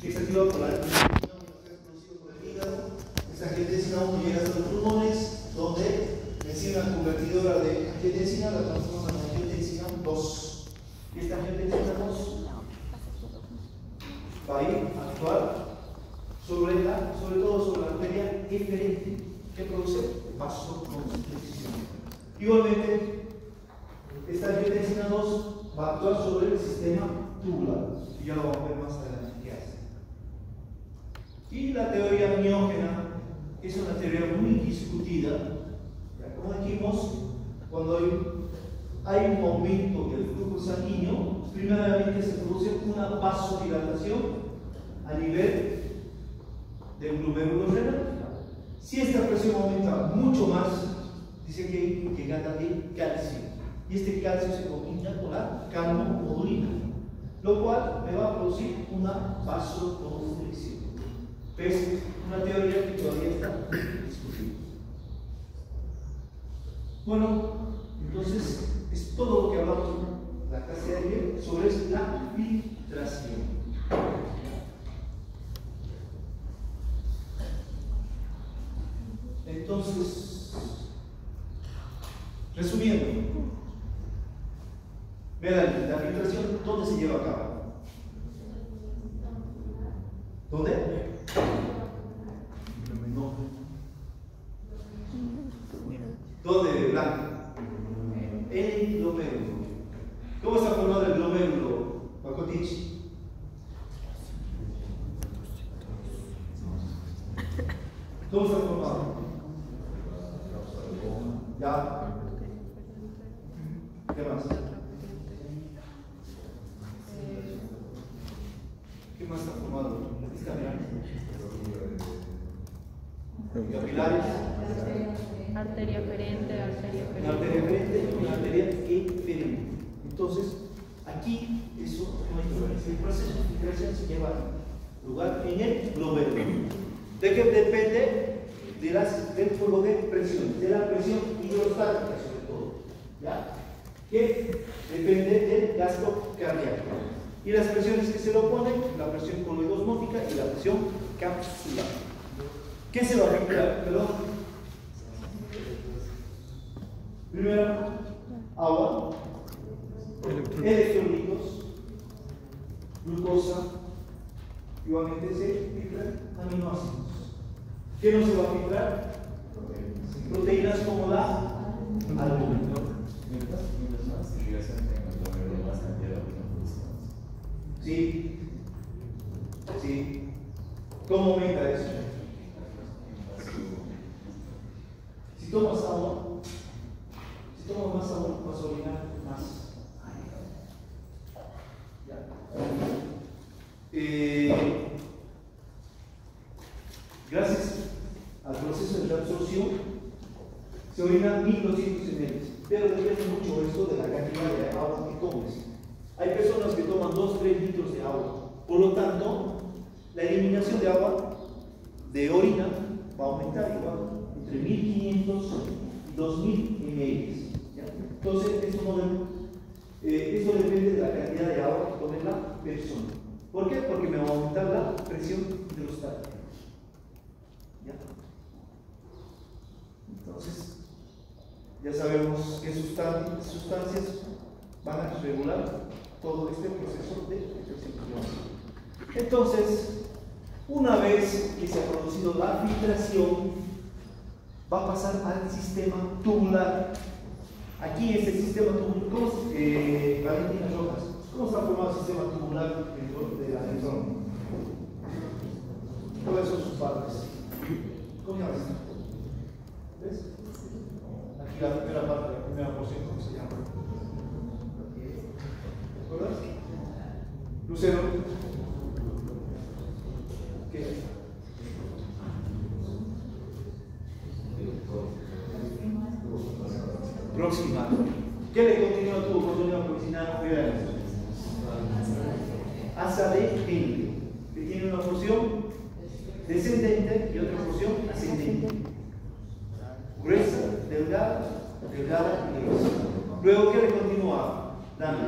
que es activado por la angiotensina 1, que es producido por el hígado. Esta angiotensina 1 llega hasta los pulmones, donde la enzima convertidora de angiotensina la transforma en angiotensina 2. Y esta angiotensina 2 va a ir a actuar sobre todo sobre la arteria eferente, que produce vasoconstricción. Igualmente, esta angiotensina 2 va a actuar sobre el sistema tubular, y ya lo vamos a ver más adelante qué hace. Y la teoría miógena es una teoría muy discutida. Ya, como dijimos, cuando hay un aumento del flujo sanguíneo, primeramente se produce una vasodilatación a nivel del glomérulo renal. Si esta presión aumenta mucho más, dice que hay llegada de calcio, y este calcio se combina con la calmodulina, lo cual me va a producir una vasoconstricción. Es una teoría que todavía está discutida. Bueno, entonces es todo lo que hablamos en la clase de ayer sobre la filtración. Entonces, resumiendo, vean, la filtración, ¿dónde se lleva a cabo? ¿Dónde? No. ¿Dónde, Blanco? El glomérulo. ¿Cómo está formado el glomérulo, Pacotich? ¿Cómo está formado? ¿Ya? ¿Qué más? ¿Qué más está formado? Capilares. Arteria aferente, arteria eferente. Una arteria aferente y una arteria eferente. Entonces, aquí eso no hay problema. El proceso de filtración se lleva lugar en el glomérulo. ¿De qué depende? Del flujo de presión, de la presión hidrostática sobre todo, ¿ya? Que depende del gasto cardíaco. Y las presiones que se le oponen, la presión coloidosmótica y la presión capsular. ¿Qué se va a filtrar? Perdón. Primero, agua, electrolitos, glucosa, igualmente se filtran aminoácidos. ¿Qué no se va a filtrar? Proteínas como la albúmina. Mientras más irrigación tenga el glomérulo, más cantidad de orina producimos. Sí. Sí. ¿Cómo aumenta eso? Si tomas agua, si tomas más agua, vas a orinar más. Gracias al proceso de reabsorción se orinan 1200 ml, pero depende mucho esto de la cantidad de agua que tomes. Hay personas que toman 2-3 litros de agua, por lo tanto la eliminación de agua de orina va a aumentar igual entre 1500 y 2000 ml. Entonces esto depende de la cantidad de agua que tome la persona. ¿Por qué? Porque me va a aumentar la presión hidrostática. ¿Ya? Entonces, ya sabemos qué sustancias van a regular todo este proceso de filtración. Entonces, una vez que se ha producido la filtración, va a pasar al sistema tubular. Aquí este sistema tubular, Valentina Rojas, ¿cómo está formado el sistema tubular de la neurona? ¿Cuáles son sus partes? ¿Cómo se llama esto? ¿Ves? Aquí la primera parte, la primera porción, ¿cómo se llama? ¿Te acuerdas? Lucero. ¿Qué? Proximal. ¿Qué le continúa tu oportunidad proximal? Ascendente, que tiene una porción descendente y otra porción ascendente. Gruesa, delgada, delgada y gruesa. Luego, ¿qué le continúa? Dame.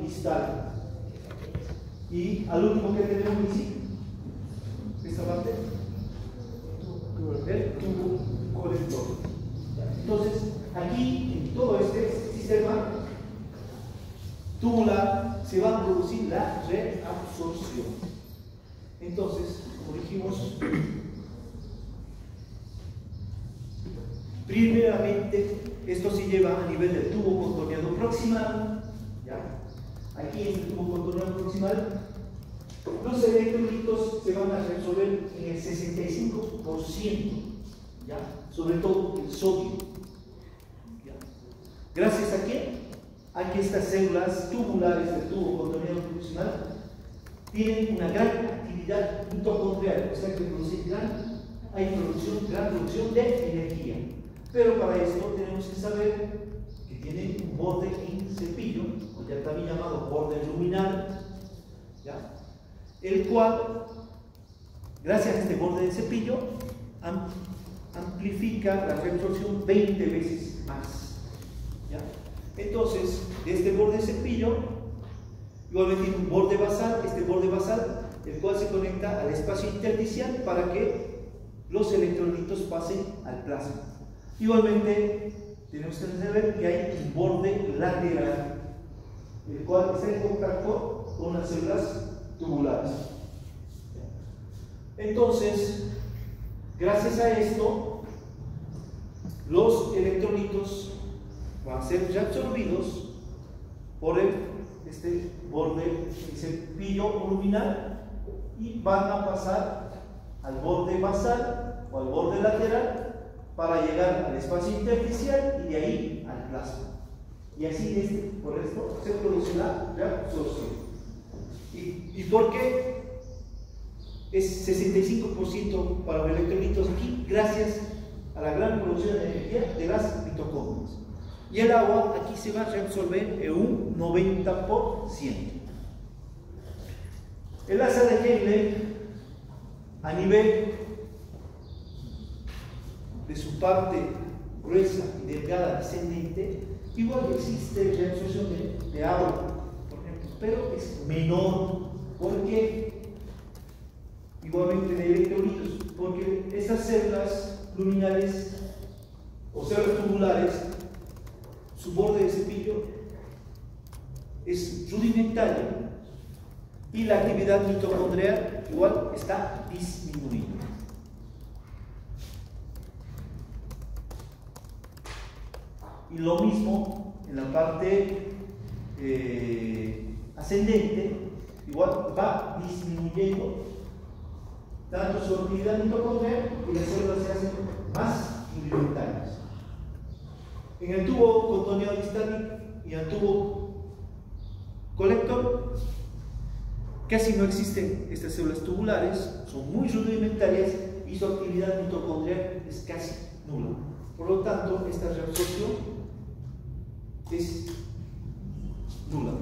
distal. Y al último que tenemos aquí, esta parte, el tubo colector. Entonces, aquí en todo este sistema tubular se va a producir la reabsorción. Entonces, como dijimos, primeramente esto se lleva a nivel del tubo contorneado proximal. ¿Ya? Aquí en el tubo contorneado proximal, los electrolitos se van a resolver en el 65%, ¿ya? Sobre todo el sodio. ¿Ya? ¿Gracias a qué? A que estas células tubulares del tubo contorneado proximal tienen una gran actividad mitocondrial, o sea que hay gran producción de energía. Pero para esto tenemos que saber que tiene un borde en cepillo, o ya también llamado borde luminal, ¿ya? El cual, gracias a este borde de cepillo, amplifica la reabsorción 20 veces más. ¿Ya? Entonces, de este borde de cepillo, igualmente tiene un borde basal, este borde basal, el cual se conecta al espacio intersticial para que los electrolitos pasen al plasma. Igualmente, tenemos que saber que hay un borde lateral, el cual está en contacto con las células tubulares. Entonces, gracias a esto, los electrolitos van a ser reabsorbidos por este borde, el cepillo luminal, y van a pasar al borde basal o al borde lateral para llegar al espacio intersticial y de ahí al plasma. Y así por esto se produce la reabsorción. ¿Y por qué es 65% para los electrolitos aquí? Gracias a la gran producción de energía de las mitocondrias. Y el agua aquí se va a reabsorber en un 90%. El asa de Heimlich, a nivel de su parte gruesa y delgada ascendente, igual existe reabsorción de agua, por ejemplo, pero es menor. ¿Por qué? Igualmente de electrolitos, porque estas células luminales o células tubulares, su borde de cepillo es rudimentario y la actividad mitocondrial igual está disminuida. Y lo mismo en la parte ascendente, igual va disminuyendo tanto su actividad mitocondrial y las células se hacen más rudimentarias. En el tubo contorneado distal y en el tubo colector casi no existen estas células tubulares, son muy rudimentarias y su actividad mitocondrial es casi nula. Por lo tanto, esta reabsorción es nula.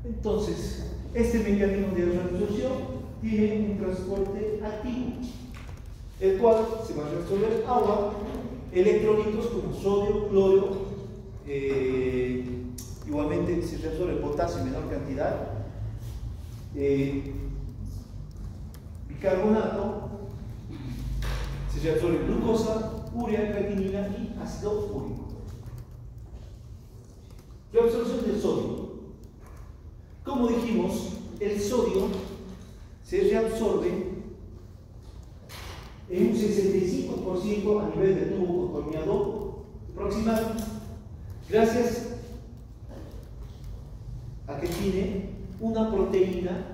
Entonces, este mecanismo de reabsorción tiene un transporte activo, el cual se va a reabsorber agua, electrolitos como sodio, cloro, igualmente se reabsorbe potasio en menor cantidad, bicarbonato, se reabsorbe glucosa, urea, creatinina y ácido úrico. Reabsorción del sodio. Como dijimos, el sodio se reabsorbe en un 65% a nivel del tubo contorneado proximal, gracias a que tiene una proteína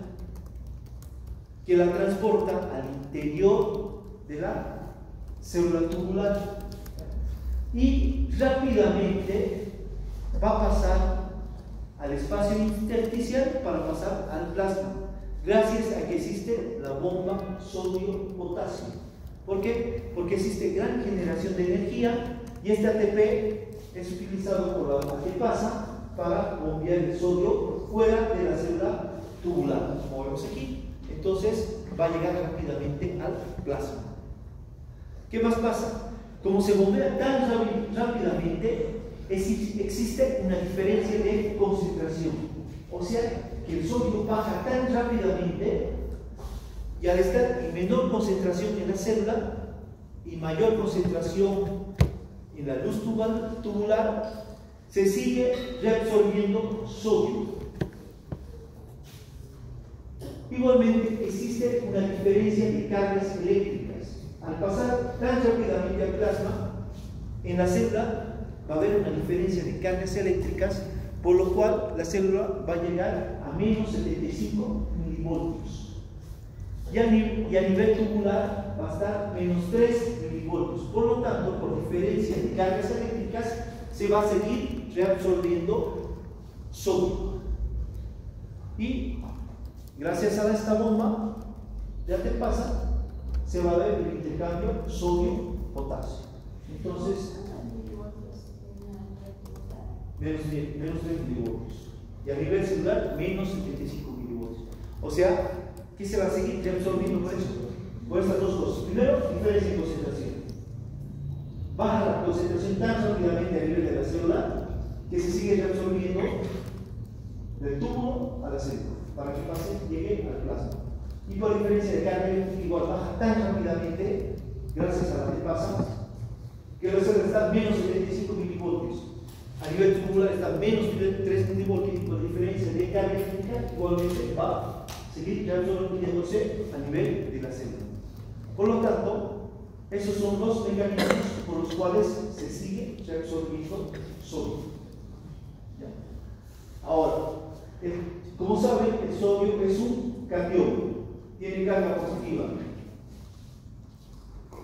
que la transporta al interior de la célula tubular y rápidamente va a pasar al espacio intersticial para pasar al plasma, gracias a que existe la bomba sodio-potasio. ¿Por qué? Porque existe gran generación de energía y este ATP es utilizado por la ATPasa para bombear el sodio fuera de la célula tubular, como vemos aquí. Entonces va a llegar rápidamente al plasma. ¿Qué más pasa? Como se bombea tan rápidamente, existe una diferencia de concentración. O sea, que el sodio baja tan rápidamente y al estar en menor concentración en la célula y mayor concentración en la luz tubular, se sigue reabsorbiendo sodio. Igualmente, existe una diferencia de cargas eléctricas. Al pasar tan rápidamente al plasma, en la célula va a haber una diferencia de cargas eléctricas, por lo cual la célula va a llegar a menos 75 milivoltios. Y a nivel tubular va a estar menos 3 milivoltios. Por lo tanto, por diferencia de cargas eléctricas, se va a seguir reabsorbiendo sodio. Y gracias a esta bomba de alta pasa, se va a ver el intercambio sodio-potasio. Entonces, menos 3 milivoltios. Y a nivel celular, menos 75 milivoltios. O sea, ¿qué se va a seguir reabsorbiendo por eso? Por estas dos cosas. Primero, diferencia de concentración. Baja la concentración tan rápidamente a nivel de la célula que se sigue reabsorbiendo del túbulo a la célula para que pase, llegue al plasma. Y por diferencia de carga eléctrica, igual baja tan rápidamente, gracias a la que pasa, que la célula está a menos 75 milivoltios. A nivel tubular está a menos 3 milivoltios y por diferencia de carga eléctrica, igualmente va a seguir reabsorbiéndose a nivel de la célula. Por lo tanto, esos son los mecanismos por los cuales se sigue reabsorbiendo sodio. ¿Ya? Ahora, como saben, el sodio es un catión, tiene carga positiva.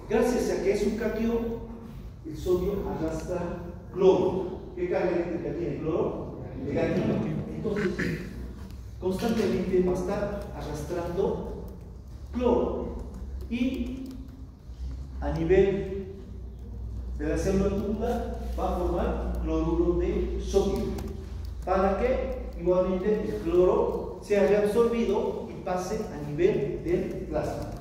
Gracias a que es un catión, el sodio arrastra cloro. ¿Qué carga eléctrica tiene cloro? Negativa. Entonces, constantemente va a estar arrastrando cloro y a nivel de la célula tubular va a formar cloruro de sodio para que igualmente el cloro sea reabsorbido y pase a nivel del plasma.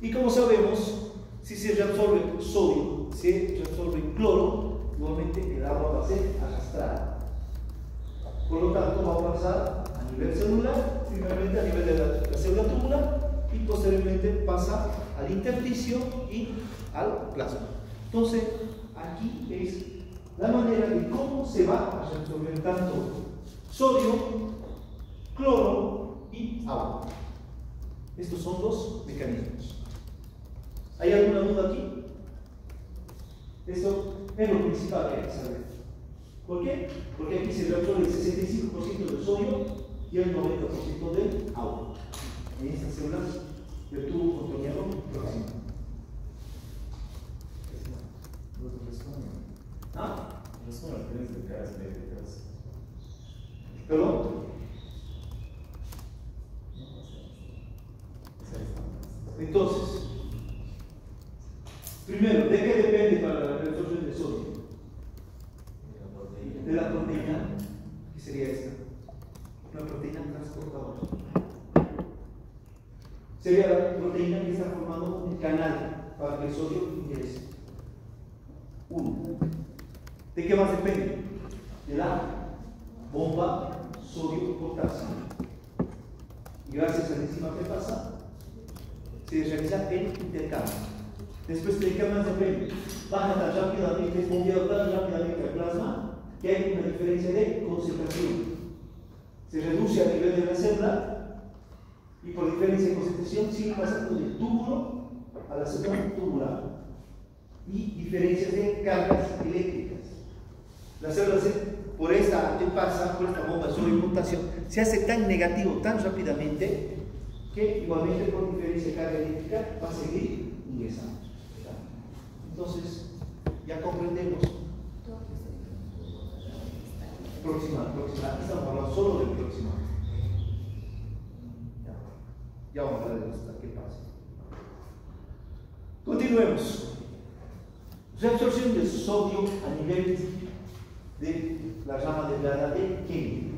Y como sabemos, si se reabsorbe sodio, se reabsorbe cloro, igualmente el agua va a ser arrastrada. Por lo tanto, va a pasar a nivel celular, primeramente a nivel de la célula tubular y posteriormente pasa al intersticio y al plasma. Entonces, aquí es la manera de cómo se va a reabsorber tanto sodio, cloro y agua. Estos son los mecanismos. ¿Hay alguna duda aquí? Esto es lo principal que hay que saber. ¿Por qué? Porque aquí se reabsorbe el 65% del sodio y el 90% del agua en estas células del tubo contorneado próximo. ¿Ah? No son las diferencias de cargas eléctricas. ¿Perdón? Entonces, primero, ¿de qué depende para la reabsorción de sodio? De la proteína, que sería esta, una proteína transportadora. Sería la proteína que está formando un canal para que el sodio ingrese. Uno. ¿De qué más depende? De la bomba sodio-potasio. Y gracias a la enzima que pasa, se realiza el intercambio. Después, ¿de qué más depende? Baja tan rápidamente, es bombeado tan rápidamente al plasma que hay una diferencia de concentración. Se reduce a nivel de la célula y por diferencia de concentración sigue pasando del túbulo a la célula tubular. Y diferencias de cargas eléctricas. La célula, por esta antepasa, por esta bomba de sodio-potasio, se hace tan negativo tan rápidamente que igualmente por diferencia de carga eléctrica va a seguir ingresando. Entonces, ya comprendemos. Proximal. Aquí estamos hablando solo del proximal. Ya vamos a ver hasta qué pasa. Continuemos. Reabsorción de sodio a nivel de la rama delgada de Kennedy.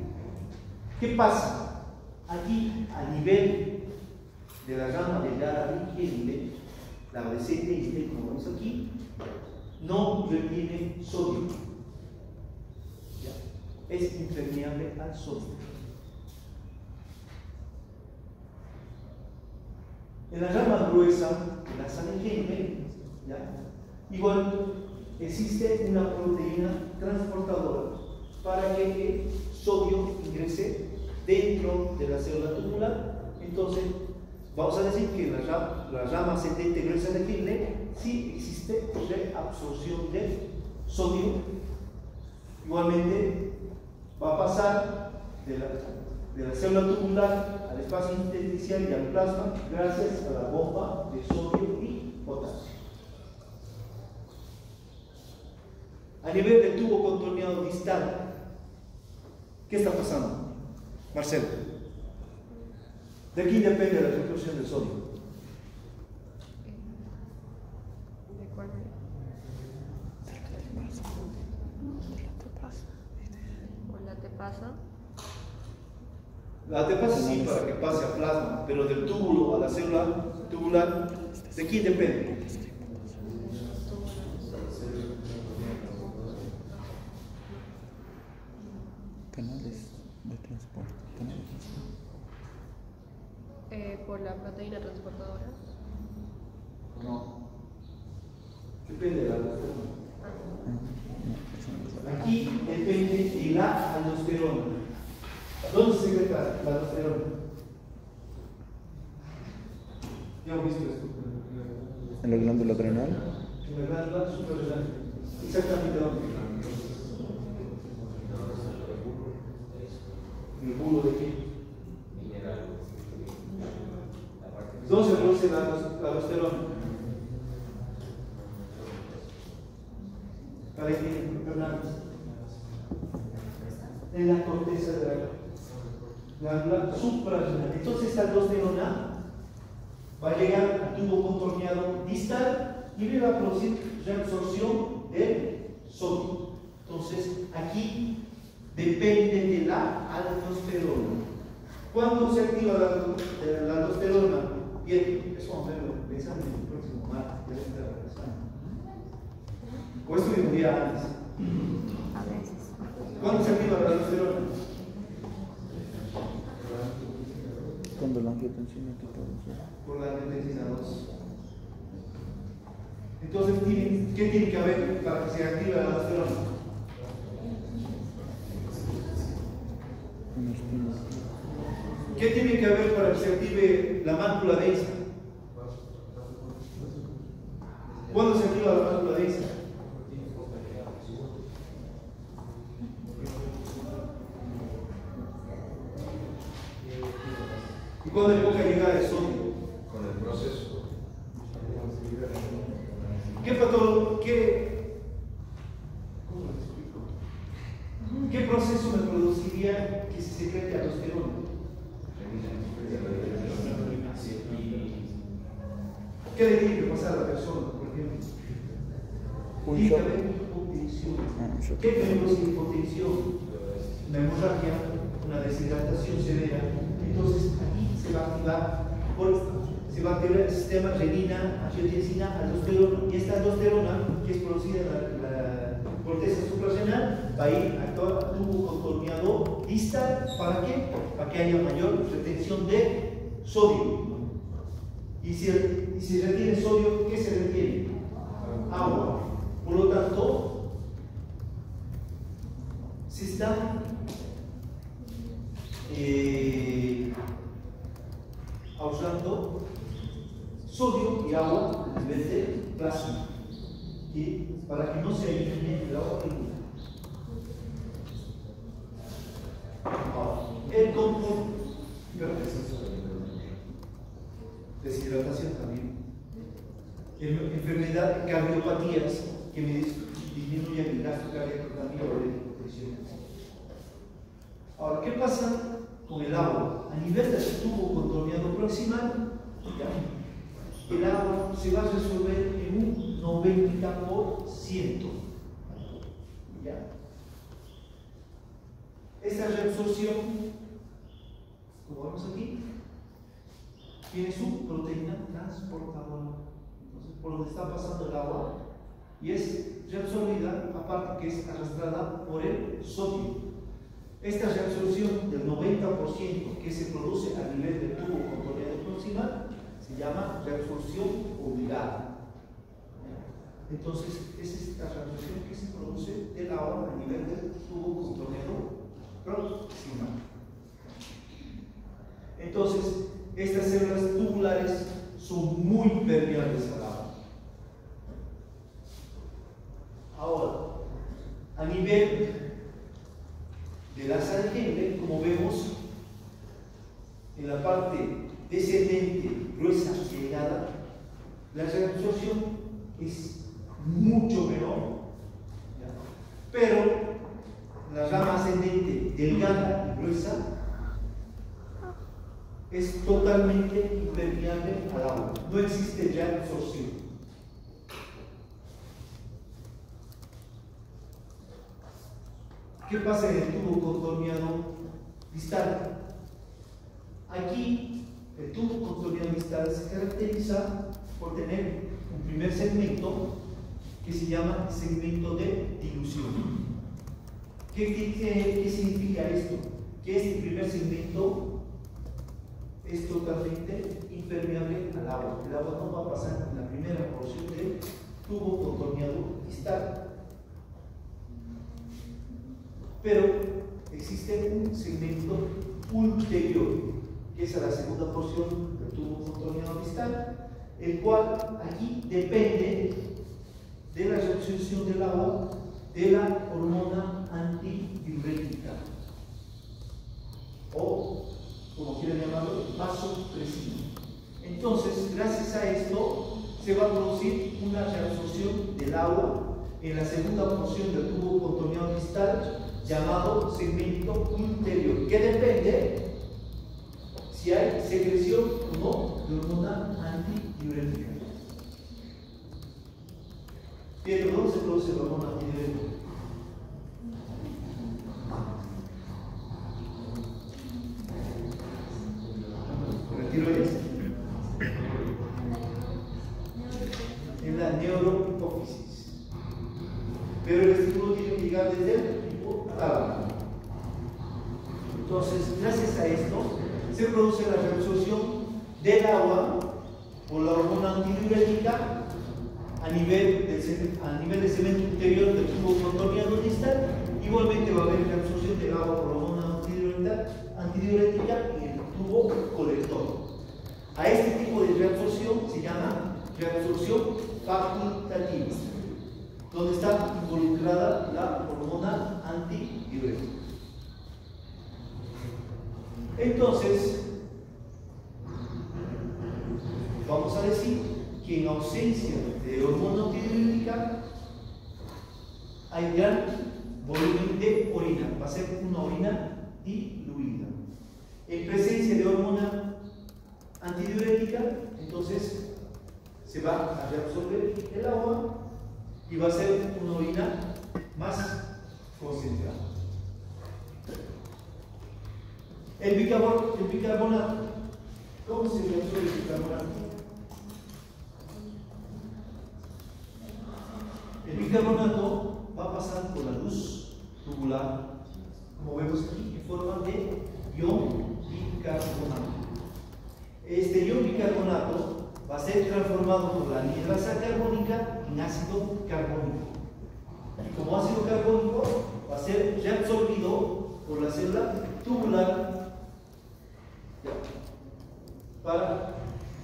¿Qué pasa? Aquí, a nivel de la rama delgada de Kennedy, la BCT, como vemos aquí, no retiene sodio. es impermeable al sodio. En la rama gruesa de la sangre, igual existe una proteína transportadora para que el sodio ingrese dentro de la célula tubular. Entonces, vamos a decir que en la rama ascendente gruesa de Henle sí existe reabsorción de sodio. Igualmente, va a pasar de la célula tubular al espacio intersticial y al plasma gracias a la bomba de sodio y potasio. A nivel del tubo contorneado distal, ¿qué está pasando? Marcelo, ¿de quién depende la reabsorción del sodio? ¿De cuál? ¿O la te pasa? La te pasa sí para que pase a plasma, pero del túbulo a la célula tubular, ¿de quién depende? Canales de transporte. Por la proteína transportadora. No. Depende de la aldosterona. Aquí depende de la aldosterona. ¿Dónde se secreta la aldosterona? ¿Ya hemos visto esto? ¿En la glándula adrenal? En la glándula suprarrenal. Exactamente dónde. ¿El bulo de qué? ¿Dónde se produce la aldosterona? Para que en la corteza de la glándula suprarrenal. Entonces esta aldosterona va a llegar al tubo contorneado distal y le va a producir reabsorción del sodio. Entonces aquí depende de la aldosterona. ¿Cuándo se activa la aldosterona? Bien, eso vamos a verlo pensando en el próximo martes. O esto un día antes. A veces. ¿Cuándo se activa la aldosterona? Cuando la angiotensina te produce. Por la angiotensina 2. Entonces, ¿qué tiene que haber para que se active la aldosterona? Una espina. ¿Qué tiene que haber para que se active la mácula densa? ¿Cuándo se activa la mácula densa? ¿Y cuándo le toca llegar el sodio? Con el proceso. ¿Cómo lo explico? ¿Qué proceso me produciría que se secrete aldosterona? ¿Qué le tiene que pasar a la persona, por ejemplo? Un Tiene que shock. haber hipotensión. Un shock. ¿Qué tenemos en hipotensión? Una hemorragia, una deshidratación severa. Entonces aquí se va a activar el sistema renina, angiotensina, aldosterona. Y esta aldosterona, que es producida en la corteza suprarrenal, va a ir a todo el tubo contorneado distal. ¿Para qué? Para que haya mayor retención de sodio. Y si retiene sodio, ¿qué se retiene? Agua. Por lo tanto, se está ahorrando sodio y agua a nivel de plasma, ¿sí? Para que no se elimine el agua el componente. Deshidratación también. Enfermedad, cardiopatías que me disminuyen el gasto cardíaco también o de hipotensión. Ahora, ¿qué pasa con el agua? A nivel del tubo contorneado proximal, el agua se va a resolver en un 90%. ¿Ya? Esta reabsorción, como vemos aquí, tiene su proteína transportadora. Entonces, por donde está pasando el agua y es reabsorbida, aparte que es arrastrada por el sodio. esta reabsorción del 90% que se produce a nivel del tubo contorneado proximal se llama reabsorción obligada. Entonces, es esta reabsorción que se produce del agua a nivel del tubo contorneado proximal. Entonces, estas células tubulares son muy permeables al agua. Ahora, a nivel de la sal Henle, como vemos en la parte descendente, gruesa y delgada, la reabsorción es mucho menor, ¿ya? Pero la rama ascendente, delgada y gruesa, es totalmente impermeable al agua. No existe reabsorción. ¿Qué pasa en el tubo contorneado distal? Aquí, el tubo contorneado distal se caracteriza por tener un primer segmento que se llama segmento de dilución. ¿Qué significa esto? Que este primer segmento es totalmente impermeable al agua. El agua no va a pasar en la primera porción del tubo contorneado distal. Pero existe un segmento ulterior, que es la segunda porción del tubo contorneado distal, el cual aquí depende de la reabsorción del agua de la hormona antidiurética, o como quieran llamarlo, vasopresina. Entonces, gracias a esto, se va a producir una reabsorción del agua en la segunda porción del tubo contorneado distal, llamado segmento ulterior, que depende si hay secreción o no de hormona antidiurética. Bien, ¿dónde se produce la hormona antidiurética? ¿En la tiroides? En la neurohipófisis. Pero el estímulo tiene que llegar desde el hipotálamo. Entonces, gracias a esto, se produce la reabsorción del agua por la hormona antidiurética a nivel del segmento interior del tubo contorneado distal. Igualmente va a haber reabsorción del agua por la hormona antidiurética en el tubo colector. A este tipo de reabsorción se llama reabsorción facultativa, donde está involucrada la hormona antidiurética. Entonces, vamos a decir que en ausencia de hormona antidiurética hay gran volumen de orina, va a ser una orina diluida. En presencia de hormona antidiurética, entonces se va a reabsorber el agua y va a ser una orina más concentrada. El bicarbonato, ¿cómo se reabsorbe el bicarbonato? El bicarbonato va a pasar por la luz tubular, como vemos aquí, en forma de ion bicarbonato. Este ion bicarbonato va a ser transformado por la anhidrasa carbónica en ácido carbónico. Y como ácido carbónico va a ser reabsorbido por la célula tubular para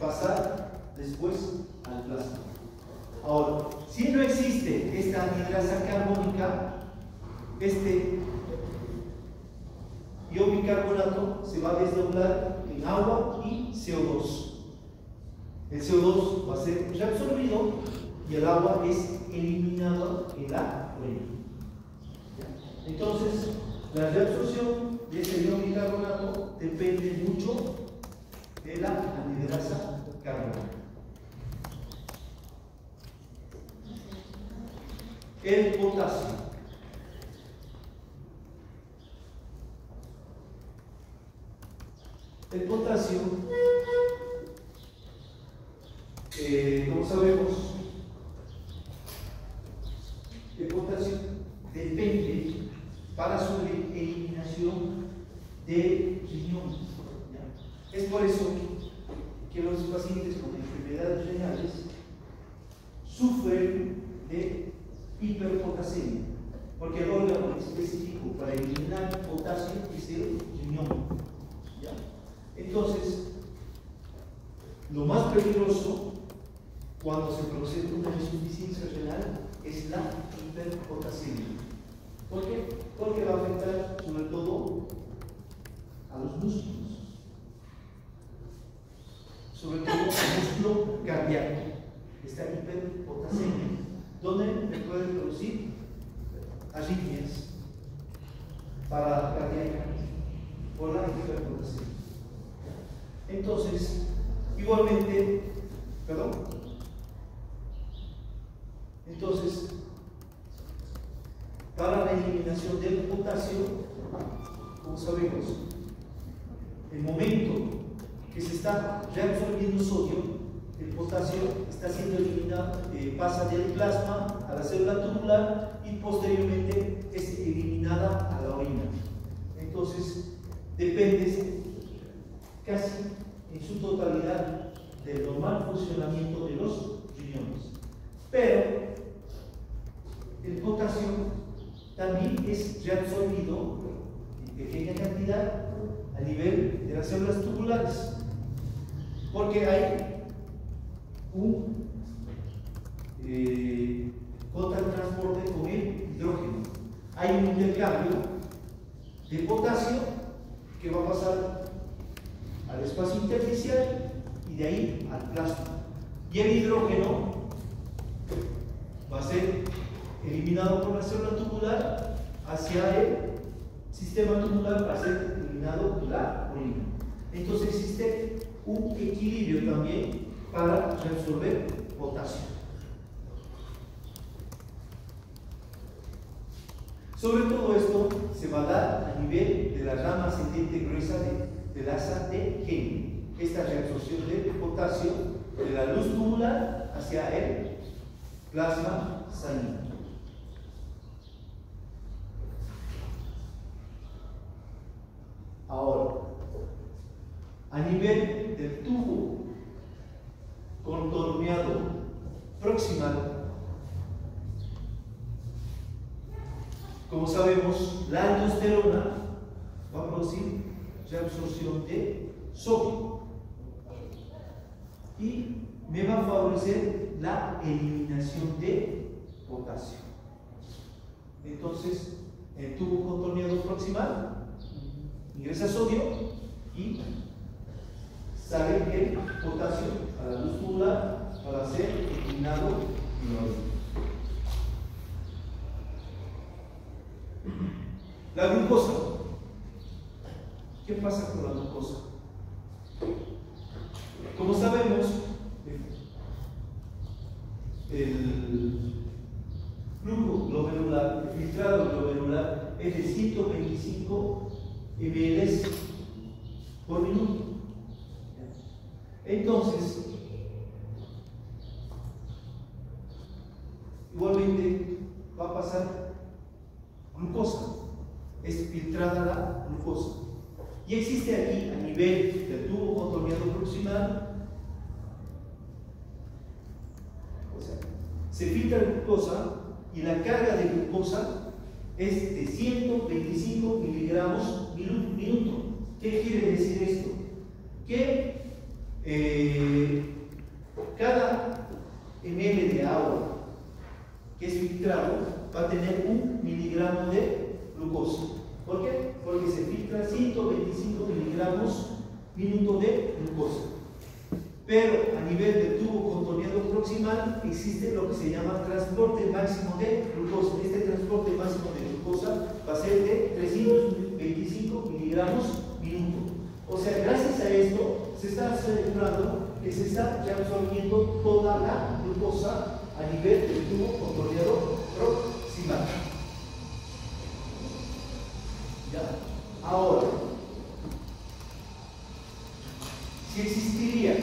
pasar después al plasma. Ahora, si no existe esta anhidrasa carbónica, este ion bicarbonato se va a desdoblar en agua y CO2. El CO2 va a ser reabsorbido y el agua es eliminado en la orina. Entonces, la reabsorción de este ion bicarbonato depende mucho de la anhidrasa carbónica. El potasio. El potasio, como sabemos, el potasio depende para su eliminación sufren de hiperpotasemia, porque el órgano específico para eliminar potasio es el riñón. ¿Ya? Entonces, lo más peligroso cuando se produce una insuficiencia renal es la hiperpotasemia. ¿Por qué? Porque va a afectar sobre todo a los músculos, sobre todo al músculo cardíaco, esta hiperpotasemia, donde se puede producir arritmias cardíacas por la hiperpotasemia. Entonces, igualmente, entonces, para la eliminación del potasio, como sabemos, el momento que se está reabsorbiendo sodio, el potasio está siendo eliminado, pasa del plasma a la célula tubular y posteriormente es eliminada a la orina. Entonces, depende casi en su totalidad del normal funcionamiento de los riñones. Pero el potasio también es reabsorbido en pequeña cantidad a nivel de las células tubulares, porque hay un contratransporte con el hidrógeno. Hay un intercambio de potasio que va a pasar al espacio intersticial y de ahí al plasma. Y el hidrógeno va a ser eliminado por la célula tubular hacia el sistema tubular para ser eliminado por la orina. Entonces existe un equilibrio también para reabsorber potasio. Sobre todo esto se va a dar a nivel de la rama ascendente gruesa del asa de Henle. Esta reabsorción de potasio de la luz tubular hacia el plasma sanguíneo. Ahora, a nivel del tubo contorneado proximal, como sabemos, la aldosterona va a producir reabsorción de sodio y me va a favorecer la eliminación de potasio. Entonces, el tubo contorneado proximal ingresa sodio y sale el potasio a la luz tubular para ser eliminado en la orina. La glucosa. ¿Qué pasa con la glucosa? Como sabemos, el flujo glomerular, el filtrado glomerular es de 125 ml por minuto. Entonces, igualmente va a pasar glucosa, es filtrada la glucosa. Y existe aquí, a nivel del tubo contorneado proximal, o sea, se filtra la glucosa y la carga de glucosa es de 125 miligramos minuto. ¿Qué quiere decir esto? Que cada ml de agua que es filtrado va a tener 1 miligramo de glucosa. ¿Por qué? Porque se filtra 125 miligramos minuto de glucosa. Pero a nivel del tubo contorneado proximal existe lo que se llama transporte máximo de glucosa. Este transporte máximo de glucosa va a ser de 325 miligramos minuto. O sea, gracias a esto se está asegurando que se está reabsorbiendo toda la glucosa a nivel del tubo contorneado proximal. ¿Ya? Ahora, si existiría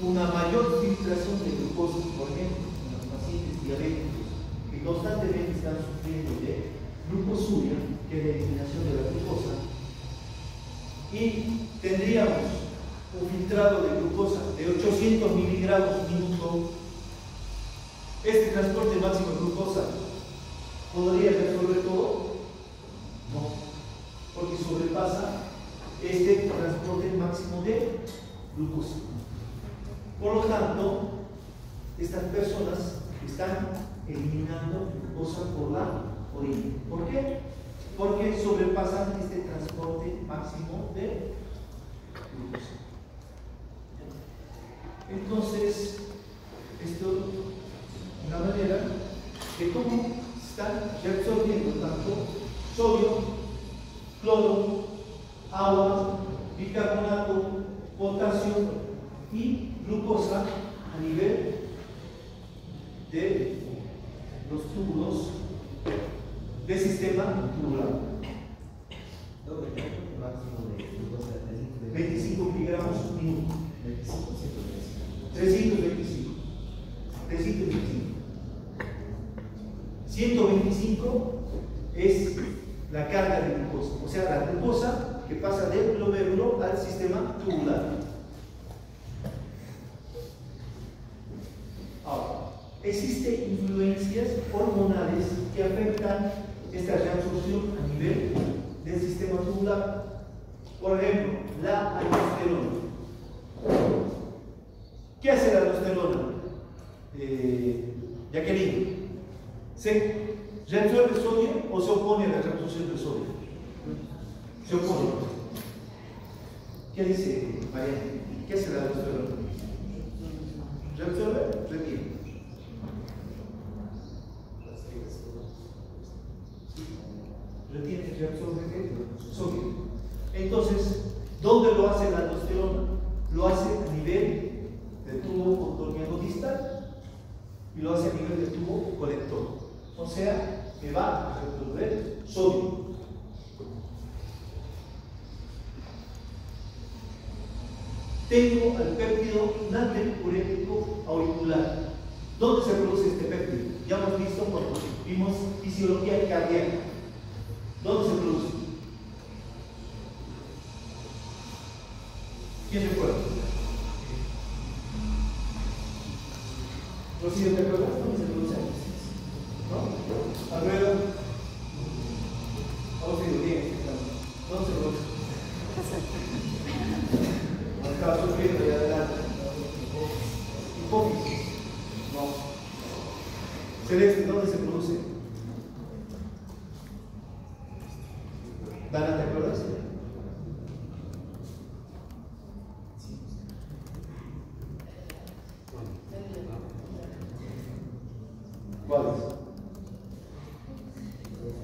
una mayor filtración de glucosa, por ejemplo, en los pacientes diabéticos que constantemente están sufriendo de glucosuria, que es la eliminación de la glucosa, y tendríamos un filtrado de glucosa de 800 miligramos minuto, Este transporte máximo de glucosa podría resolver todo. No, porque sobrepasa este transporte máximo de glucosa. Por lo tanto, estas personas están eliminando glucosa por la orina. ¿Por qué? Porque sobrepasan este transporte máximo de glucosa. Entonces, esto es una manera de cómo están reabsorbiendo tanto sodio, cloro, agua, bicarbonato, potasio y glucosa a nivel de los túbulos del sistema tubular. 25 miligramos por minuto. 325. 125 es la carga de glucosa, o sea, la glucosa que pasa del glomérulo al sistema tubular. Ahora, existen influencias hormonales que afectan esta reabsorción a nivel del sistema tubular. Por ejemplo, la aldosterona. ¿Qué hace la aldosterona? Jacqueline, ¿se reabsorbe el sodio o se opone a la reabsorción del sodio? Se opone. ¿Qué dice Mariana? ¿Qué hace la aldosterona? ¿Reabsorbe? Retiene. Retiene, reabsorbe el sodio. Entonces, ¿dónde lo hace la aldosterona? Lo hace a nivel del tubo contorneado distal y lo hace a nivel del tubo colector. O sea, que va a reabsorber sodio. Tengo el péptido natriurético auricular. ¿Dónde se produce este péptido? Ya hemos visto cuando vimos fisiología cardíaca. ¿Dónde se produce? ¿Quién recuerda? Rocío, ¿te acuerdas? ¿Dónde se produce? ¿No? Alfredo. Vamos a ir bien. ¿Dónde se produce? Estaba sufriendo de adelante. Hipófisis. No. Celeste, ¿dónde se produce? Dana, ¿te acuerdas? ¿Cuáles?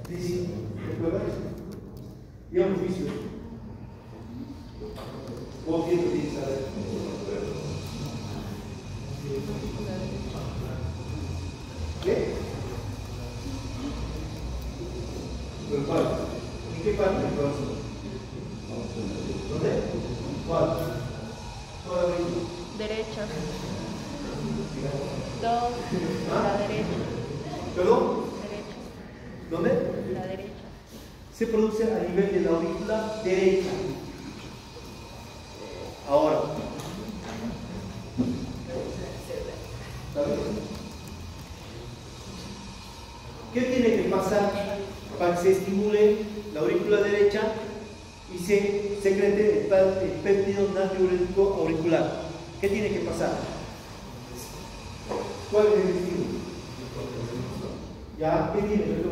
Dice, ¿te acuerdas? Y a un juicio. ¿Vos qué te dices? ¿Qué? ¿Pero cuál? ¿En qué parte del corazón? ¿Dónde? ¿Cuál? ¿Toda la Derecha. Dos. La derecha. ¿Perdón? Derecha. ¿Dónde? La derecha. Se produce a nivel de la aurícula derecha. Ahora. ¿Sabes? ¿Qué tiene que pasar para que se estimule la aurícula derecha y se secrete el péptido natriurético auricular? ¿Qué tiene que pasar? ¿Cuál es el estímulo? ¿Ya? ¿Qué tiene que ver?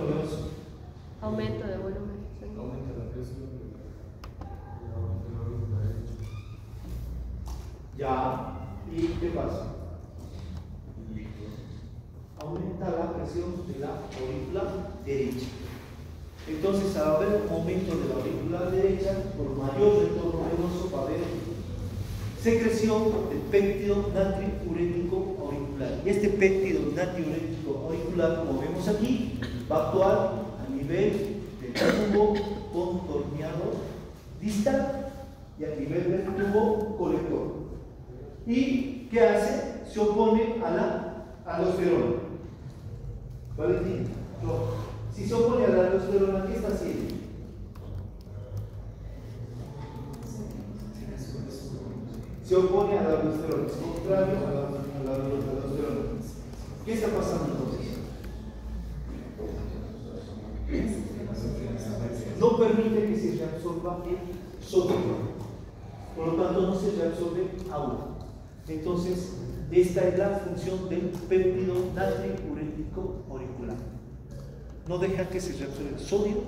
Aumento de volumen. Ya. ¿Y qué pasa? Aumenta la presión de la aurícula derecha. Entonces, al haber un aumento de la aurícula derecha, por mayor retorno venoso va a haber secreción del péptido natriurético auricular. Y este péptido natriurético auricular, como vemos aquí, va a actuar a nivel del tubo contorneado distal y a nivel del tubo colector. ¿Y qué hace? Se opone a la aldosterona. Valentín, no. Si se opone a la aldosterona, ¿qué está haciendo? Se opone a la aldosterona, es contrario a la aldosterona. ¿Qué está pasando entonces? No permite que se reabsorba el sodio, por lo tanto no se reabsorbe agua. Entonces, esta es la función del péptido natriurético molecular. No deja que se reabsorbe el sodio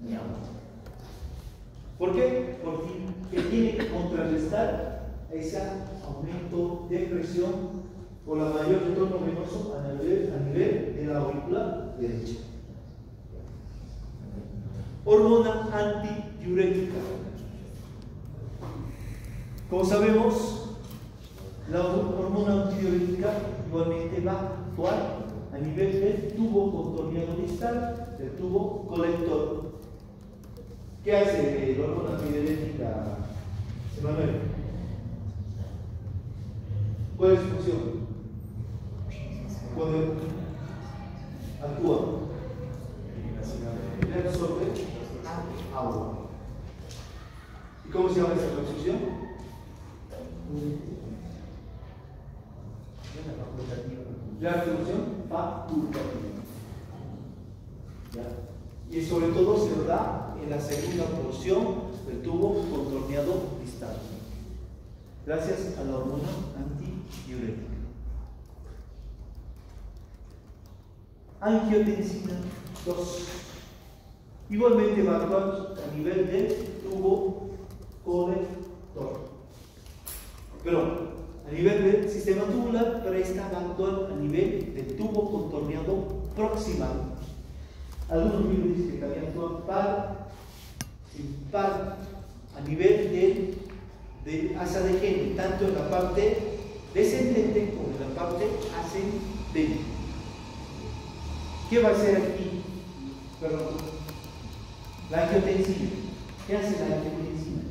ni agua. ¿Por qué? Porque tiene que contrarrestar ese aumento de presión por la mayor retorno venoso a nivel de la aurícula derecha. Hormona antidiurética. Como sabemos, la hormona antidiurética igualmente va a actuar a nivel del tubo contorneado distal, del tubo colector. ¿Qué hace la hormona antidiurética, Emanuel? ¿Cuál es su función? Cuando actúa, reabsorbe agua. ¿Y cómo se llama esa reabsorción? Reabsorción facultativa. Y sobre todo se lo da en la segunda porción del tubo contorneado distal, gracias a la hormona antidiurética. Angiotensina 2. Igualmente va a actuar a nivel del tubo colector. Pero a nivel del sistema tubular, pero esta va a actuar a nivel del tubo contorneado proximal. Algunos libros dicen que también actúan par a nivel de asa de Henle, tanto en la parte descendente como en la parte ascendente. ¿Qué va a hacer aquí? Perdón. La angiotensina. ¿Qué hace la angiotensina?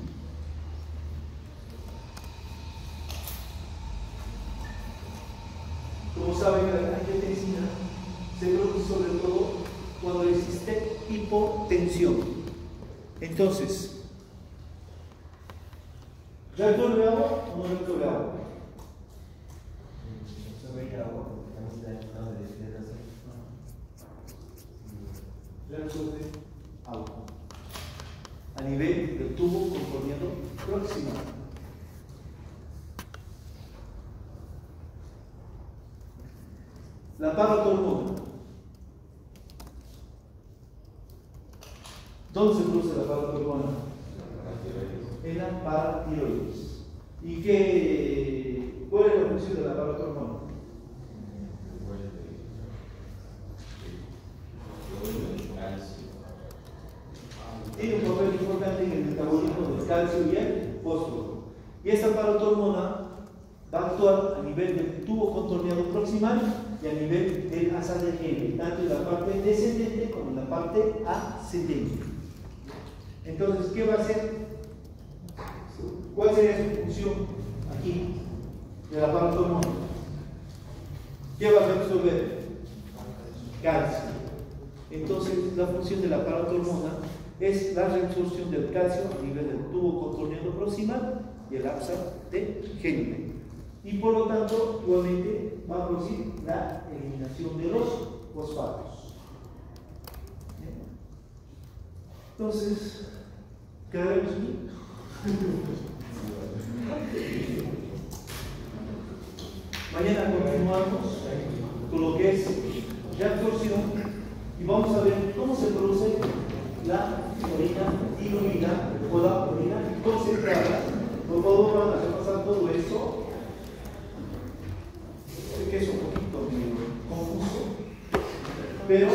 Como saben, la angiotensina se produce sobre todo cuando existe hipotensión. Entonces, ¿reabsorbe agua o no reabsorbe agua? Reabsorbe agua a nivel del tubo contorneado proximal. La paratormona. ¿Dónde se produce la paratormona? En la paratiroides. ¿Y cuál es la función de la paratormona? Tiene un papel importante en el metabolismo del calcio y el fósforo. Y esta paratormona va a actuar a nivel del tubo contorneado proximal y a nivel del asa de Henle, tanto en la parte descendente como en la parte ascendente. Entonces, ¿qué va a hacer? ¿Cuál sería su función aquí de la paratormona? ¿Qué va a absorber? Calcio. Entonces, la función de la paratormona es la reabsorción del calcio a nivel del tubo contorneado proximal y el asa de Henle. Y por lo tanto, igualmente va a producir la eliminación de los fosfatos. Entonces, ¿quedaremos aquí? Mañana continuamos con lo que es reabsorción y vamos a ver cómo se produce la orina diluida o la orina concentrada. Por favor, van a repasar todo esto. Sé que es un poquito confuso, pero